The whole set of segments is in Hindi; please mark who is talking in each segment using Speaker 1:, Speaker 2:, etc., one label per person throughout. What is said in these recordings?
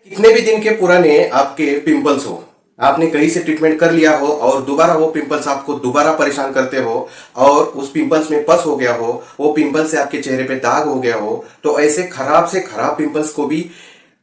Speaker 1: कितने भी दिन के पुराने आपके पिंपल्स हो, आपने कहीं से ट्रीटमेंट कर लिया हो और दोबारा वो पिंपल्स आपको दोबारा परेशान करते हो और उस पिंपल्स में पस हो गया हो, वो पिंपल्स से आपके चेहरे पे दाग हो गया हो, तो ऐसे खराब से खराब पिंपल्स को भी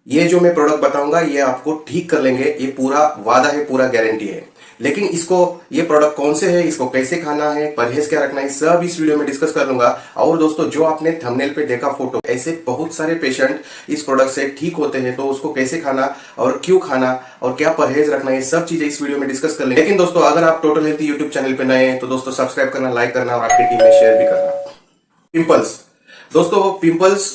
Speaker 1: ये जो मैं प्रोडक्ट बताऊंगा ये आपको ठीक कर लेंगे। ये पूरा वादा है, पूरा गारंटी है। लेकिन इसको, ये प्रोडक्ट कौन से है, इसको कैसे खाना है, परहेज क्या रखना है, सब इस वीडियो में डिस्कस कर लूंगा। और दोस्तों, जो आपने थंबनेल पे देखा फोटो, ऐसे बहुत सारे पेशेंट इस प्रोडक्ट से ठीक होते हैं, तो उसको कैसे खाना और क्यों खाना और क्या परहेज रखना, ये सब चीजें इस वीडियो में डिस्कस कर लेंगे। लेकिन दोस्तों, अगर आप टोटल हेल्थ यूट्यूब चैनल पे नए हैं तो दोस्तों सब्सक्राइब करना, लाइक करना और आपकी टीम में शेयर भी करना। पिंपल्स, दोस्तों पिंपल्स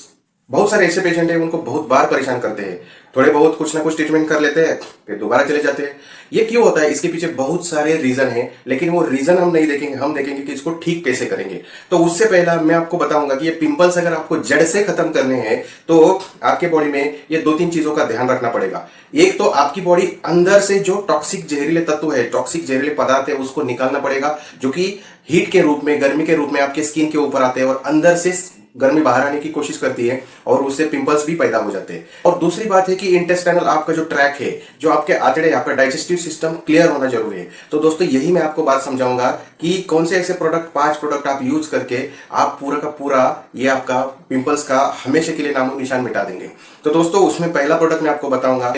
Speaker 1: बहुत सारे ऐसे पेशेंट हैं, उनको बहुत बार परेशान करते हैं। थोड़े बहुत कुछ ना कुछ ट्रीटमेंट कर लेते हैं, फिर दोबारा चले जाते हैं। ये क्यों होता है, इसके पीछे बहुत सारे रीजन हैं, लेकिन वो रीजन हम नहीं देखेंगे, हम देखेंगे कि इसको ठीक कैसे करेंगे। तो उससे पहला मैं आपको बताऊंगा कि ये पिंपल्स अगर आपको जड़ से खत्म करने हैं तो आपके बॉडी में ये दो तीन चीजों का ध्यान रखना पड़ेगा। एक तो आपकी बॉडी अंदर से जो टॉक्सिक जहरीले तत्व है, टॉक्सिक जहरीले पदार्थ है, उसको निकालना पड़ेगा, जो कि हीट के रूप में, गर्मी के रूप में आपके स्किन के ऊपर आते हैं और अंदर से गर्मी बाहर आने की कोशिश करती है और उससे पिंपल्स भी पैदा हो जाते हैं। और दूसरी बात है कि इंटेस्टाइनल आपका जो ट्रैक है, जो आपके आंतड़े, आपका डाइजेस्टिव सिस्टम क्लियर होना जरूरी है। तो दोस्तों, यही मैं आपको बात समझाऊंगा कि कौन से ऐसे प्रोडक्ट, 5 प्रोडक्ट आप यूज करके आप पूरा का पूरा ये आपका पिंपल्स का हमेशा के लिए नामो निशान मिटा देंगे। तो दोस्तों, उसमें पहला प्रोडक्ट मैं आपको बताऊंगा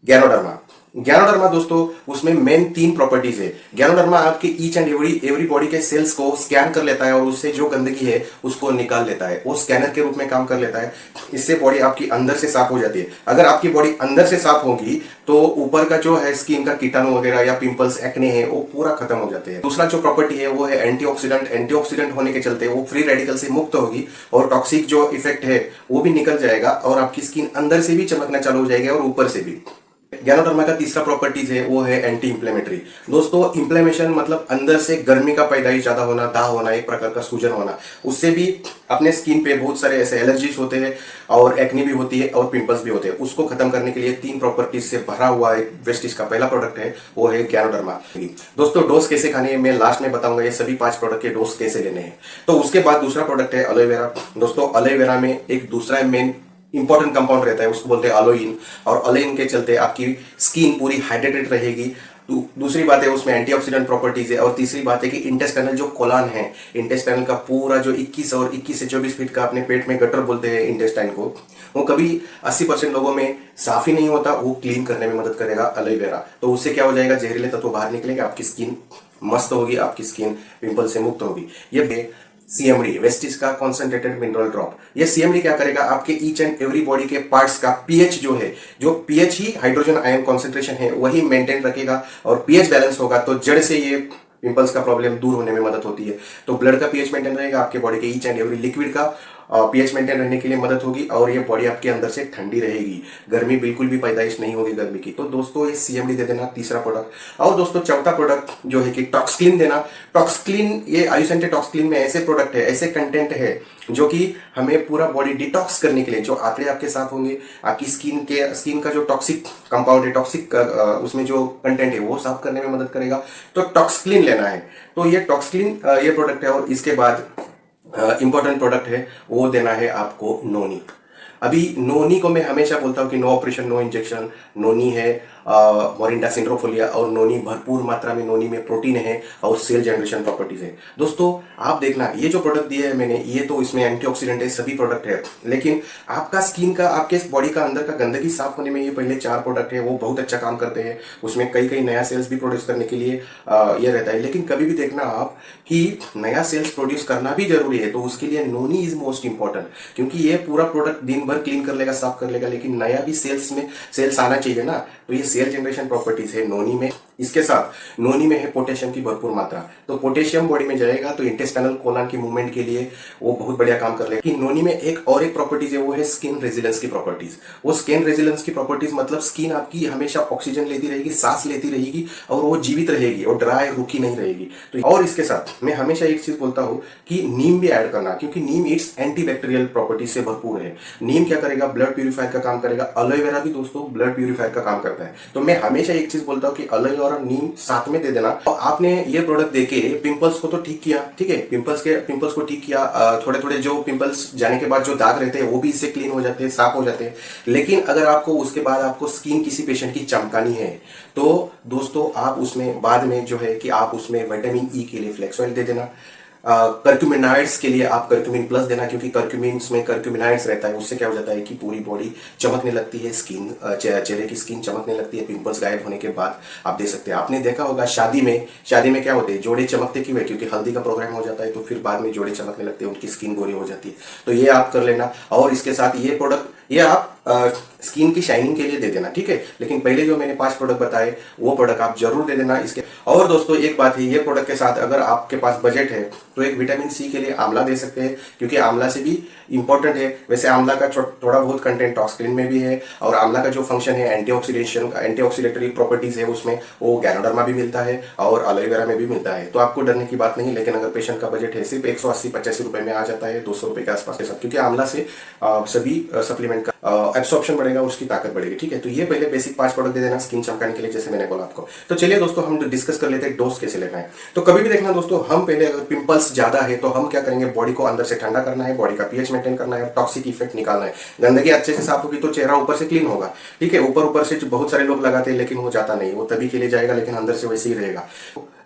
Speaker 1: गैनोडर्मा। गैनोडर्मा दोस्तों, उसमें मेन 3 प्रॉपर्टीज है। गैनोडर्मा आपके ईच एंड एवरी बॉडी के सेल्स को स्कैन कर लेता है और उससे जो गंदगी है उसको निकाल लेता है। वो स्कैनर के रूप में काम कर लेता है। इससे बॉडी आपकी अंदर से साफ हो जाती है। अगर आपकी बॉडी अंदर से साफ होगी तो ऊपर का जो है स्किन का कीटाणु वगैरह या पिंपल्स, एक्ने है, वो पूरा खत्म हो जाते हैं। दूसरा जो प्रॉपर्टी है वो है एंटीऑक्सीडेंट। एंटीऑक्सीडेंट होने के चलते वो फ्री रेडिकल से मुक्त होगी और टॉक्सिक जो इफेक्ट है वो भी निकल जाएगा और आपकी स्किन अंदर से भी चमकना चालू हो जाएगी और ऊपर से भी। गैनोडर्मा का तीसरा प्रॉपर्टीज है वो है एंटी इंफ्लेमेटरी। दोस्तों, इंफ्लेमेशन मतलब अंदर से गर्मी का पैदाइश ज्यादा होना, दाह होना, एक प्रकार का सूजन होना। उससे भी अपने स्किन पे बहुत सारे ऐसे एलर्जीज होते हैं और एक्ने भी होती है और पिंपल्स भी होते हैं। उसको खत्म करने के लिए 3 प्रॉपर्टीज से भरा हुआ एक वेस्टिज का पहला प्रोडक्ट है वो है गैनोडर्मा। दोस्तों, डोज कैसे खाने हैं मैं लास्ट में बताऊंगा, ये सभी 5 प्रोडक्ट के डोज कैसे लेने हैं। तो उसके बाद दूसरा प्रोडक्ट है एलोवेरा। दोस्तों, एलोवेरा में एक दूसरा मेन इंपॉर्टेंट कंपाउंड रहता है, उसको बोलते हैं अलोइन। और अलोइन के चलते आपकी स्किन पूरी हाइड्रेटेड रहेगी। दूसरी बात है उसमें एंटीऑक्सीडेंट प्रॉपर्टीज है। और तीसरी बात है कि इंटेस्टाइनल जो कोलान है, इंटेस्टाइनल का पूरा जो 21 और 21 से 24 फीट का अपने पेट में गटर बोलते हैं इंटेस्टाइन को, वो कभी 80% लोगों में साफ ही नहीं होता, वो क्लीन करने में मदद करेगा एलोवेरा। तो उससे क्या हो जाएगा, जहरीले तत्व बाहर निकलेंगे, आपकी स्किन मस्त होगी, आपकी स्किन पिंपल से मुक्त होगी। ये सीएमडी, वेस्टिज का कॉन्सेंट्रेटेड मिनरल ड्रॉप। ये सीएमडी क्या करेगा, आपके ईच एंड एवरी बॉडी के पार्ट्स का पीएच जो है, जो पीएच ही हाइड्रोजन आयन कॉन्सेंट्रेशन है वही मेंटेन रखेगा और पीएच बैलेंस होगा तो जड़ से ये पिंपल्स का प्रॉब्लम दूर होने में मदद होती है। तो ब्लड का पीएच मेंटेन रहेगा, आपके बॉडी के ईच एंड एवरी लिक्विड का पीएच मेंटेन रहने के लिए मदद होगी और ये बॉडी आपके अंदर से ठंडी रहेगी, गर्मी बिल्कुल भी पैदाइश नहीं होगी गर्मी की। तो दोस्तों, ये सीएमडी दे देना, तीसरा प्रोडक्ट। और दोस्तों, चौथा प्रोडक्ट जो है कि टॉक्सक्लीन देना। टॉक्सक्लीन, ये आयुसेंटे टॉक्सक्लीन में ऐसे प्रोडक्ट है, ऐसे कंटेंट है जो कि हमें पूरा बॉडी डिटॉक्स करने के लिए, जो आंतड़े आपके साफ होंगे, आपकी स्किन का जो टॉक्सिक कंपाउंड है, टॉक्सिक उसमें जो कंटेंट है वो साफ करने में मदद करेगा। तो टॉक्सक्लीन लेना है। तो ये टॉक्सक्लीन ये प्रोडक्ट है। और इसके बाद इंपॉर्टेंट प्रोडक्ट है वो देना है आपको नोनी। अभी नोनी को मैं हमेशा बोलता हूं कि नो ऑपरेशन नो इंजेक्शन। नोनी है मोरिंडा सिंड्रोफोलिया और नोनी भरपूर मात्रा में, नोनी में प्रोटीन है और सेल जनरेशन प्रॉपर्टीज है। दोस्तों, आप देखना, ये जो प्रोडक्ट दिए है मैंने, ये तो इसमें एंटीऑक्सीडेंट है, सभी प्रोडक्ट है, लेकिन आपका स्किन का, आपके बॉडी का अंदर का गंदगी साफ होने में ये पहले 4 प्रोडक्ट है वो बहुत अच्छा काम करते हैं। उसमें कई नया सेल्स भी प्रोड्यूस करने के लिए ये रहता है। लेकिन कभी भी देखना आप कि नया सेल्स प्रोड्यूस करना भी जरूरी है, तो उसके लिए नोनी इज मोस्ट इंपॉर्टेंट, क्योंकि ये पूरा प्रोडक्ट दिन भर क्लीन कर लेगा, साफ कर लेगा, लेकिन नया भी सेल्स आना चाहिए ना। तो ये सेल जनरेशन प्रॉपर्टीज है नोनी में। इसके साथ नोनी में है पोटेशियम की भरपूर मात्रा। तो पोटेशियम बॉडी में जाएगा तो इंटेस्टाइनल कोलान की मूवमेंट के लिए वो बहुत बढ़िया काम कर लेगा। कि नोनी में एक प्रॉपर्टीज है वो है स्किन रेजिलेंस की प्रॉपर्टीज। वो स्किन रेजिलेंस की प्रॉपर्टीज मतलब स्किन आपकी हमेशा ऑक्सीजन लेती रहेगी, सांस लेती रहेगी और वो जीवित रहेगी और ड्राई, रूखी नहीं रहेगी। तो और इसके साथ मैं हमेशा एक चीज बोलता हूँ कि नीम भी ऐड करना, क्योंकि नीम इट्स एंटीबैक्टीरियल प्रॉपर्टीज से भरपूर है। नीम क्या करेगा, ब्लड प्यूरिफायर का काम करेगा। एलोवेरा भी दोस्तों ब्लड प्यूरिफायर का काम करता है। तो मैं हमेशा एक चीज बोलता हूँ कि एलोवेरा नीम साथ में दे देना। तो आपने ये प्रोडक्ट देके पिंपल्स को तो ठीक किया, ठीक है, पिंपल्स को ठीक किया, थोड़े थोड़े जो पिंपल्स जाने के बाद जो दाग रहते हैं वो भी इससे क्लीन हो जाते हैं, साफ हो जाते हैं। लेकिन अगर आपको उसके बाद आपको स्किन किसी पेशेंट की चमकानी है तो दोस्तों आप उसमें बाद में जो है कि आप उसमें विटामिन ई के लिए फ्लेक्स ऑयल दे देना। कर्क्यूमिनाइड्स के लिए आप कर्क्यूमिन प्लस देना, क्योंकि कर्क्यूमिन्स में कर्क्यूमिनाइड्स रहता है, उससे क्या हो जाता है कि पूरी बॉडी चमकने लगती है, स्किन चेहरे की स्किन चमकने लगती है पिंपल्स गायब होने के बाद। आप देख सकते हैं, आपने देखा होगा शादी में क्या होते हैं, जोड़े चमकते क्यों है, क्योंकि हल्दी का प्रोग्राम हो जाता है तो फिर बाद में जोड़े चमकने लगते हैं, उनकी स्किन गोरी हो जाती है। तो ये आप कर लेना, और इसके साथ ये प्रोडक्ट ये आप स्किन की शाइनिंग के लिए दे देना, ठीक है। लेकिन पहले जो मैंने 5 प्रोडक्ट बताए वो प्रोडक्ट आप जरूर दे देना इसके। और दोस्तों एक बात है, ये प्रोडक्ट के साथ अगर आपके पास बजट है तो एक विटामिन सी के लिए आंवला दे सकते हैं, क्योंकि आंवला से भी इंपॉर्टेंट है। वैसे आंवला का थोड़ा बहुत कंटेंट टॉक्सिन में भी है, और आंवला का जो फंक्शन है एंटीऑक्सीडेटरी प्रॉपर्टीज है उसमें, वो गैनोडर्मा भी मिलता है और एलोवेरा में भी मिलता है। तो आपको डरने की बात नहीं। लेकिन अगर पेशेंट का बजट है सिर्फ 180-85 रुपए में आ जाता है, 200 रुपए के आसपास के साथ, क्योंकि आंवला से सभी सप्लीमेंट का एब्सॉर्प्शन बढ़ेगा, उसकी ताकत बढ़ेगी, ठीक है। तो ये पहले बेसिक 5 प्रोडक्ट दे देना स्किन चमकाने के लिए, जैसे मैंने बोला आपको। तो चलिए दोस्तों हम डिस्कस कर लेते हैं डोज कैसे लेना है। तो कभी भी देखना दोस्तों, हम पहले अगर पिंपल्स ज्यादा है तो हम क्या करेंगे, बॉडी को अंदर से ठंडा करना है, बॉडी का पीएच मेंटेन करना है, टॉक्सिक इफेक्ट निकालना है। गंदगी अच्छे से साफ होगी तो चेहरा ऊपर से क्लीन होगा, ठीक है। ऊपर से बहुत सारे लोग लगाते हैं लेकिन वो जाता नहीं, वो तभी के लिए जाएगा लेकिन अंदर से वैसे ही रहेगा।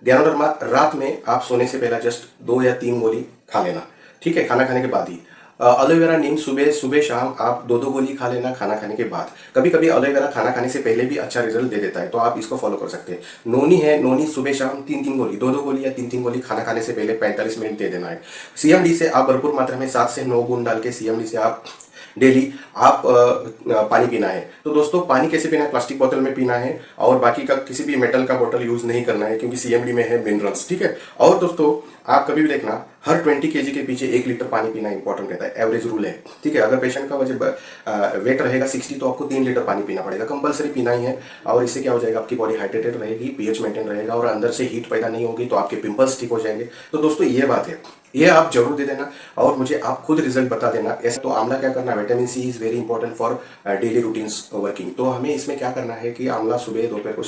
Speaker 1: गैनोडर्मा रात में आप सोने से पहले जस्ट 2 या 3 गोली खा लेना, ठीक है, खाना खाने के बाद ही। एलोवेरा नीम सुबह शाम आप 2-2 गोली खा लेना खाना खाने के बाद। कभी कभी एलोवेरा खाना खाने से पहले भी अच्छा रिजल्ट दे देता है, तो आप इसको फॉलो कर सकते हैं। नोनी सुबह शाम 3-3 गोली, 2-2 गोली या 3-3 गोली खाना खाने से पहले 45 मिनट दे देना है। सीएमडी से आप भरपूर मात्रा में 7 से 9 गुण डाल के सीएमडी से आप डेली आप पानी पीना है। तो दोस्तों पानी कैसे पीना है, प्लास्टिक बोतल में पीना है, और बाकी का किसी भी मेटल का बोतल यूज नहीं करना है, क्योंकि सीएमडी में है मिनरल्स, ठीक है। और दोस्तों आप कभी भी देखना, हर 20 kg के पीछे 1 लीटर पानी पीना इंपॉर्टेंट रहता है, एवरेज रूल है, ठीक है। अगर पेशेंट का वजन वेट रहेगा 60 तो आपको 3 लीटर पानी पीना पड़ेगा, कंपलसरी पीना ही है। और इससे क्या हो जाएगा, आपकी बॉडी हाइड्रेटेड रहेगी, पीएच मेंटेन रहेगा, और अंदर से हीट पैदा नहीं होगी, तो आपके पिंपल्स ठीक हो जाएंगे। तो दोस्तों ये बात है, ये आप जरूर दे देना, और मुझे आप खुद रिजल्ट बता देना। ऐसा तो आंवला क्या करना, vitamin C is very important for daily routines working. तो हमें इसमें क्या करना है कि आंवला सुबह दोपहर को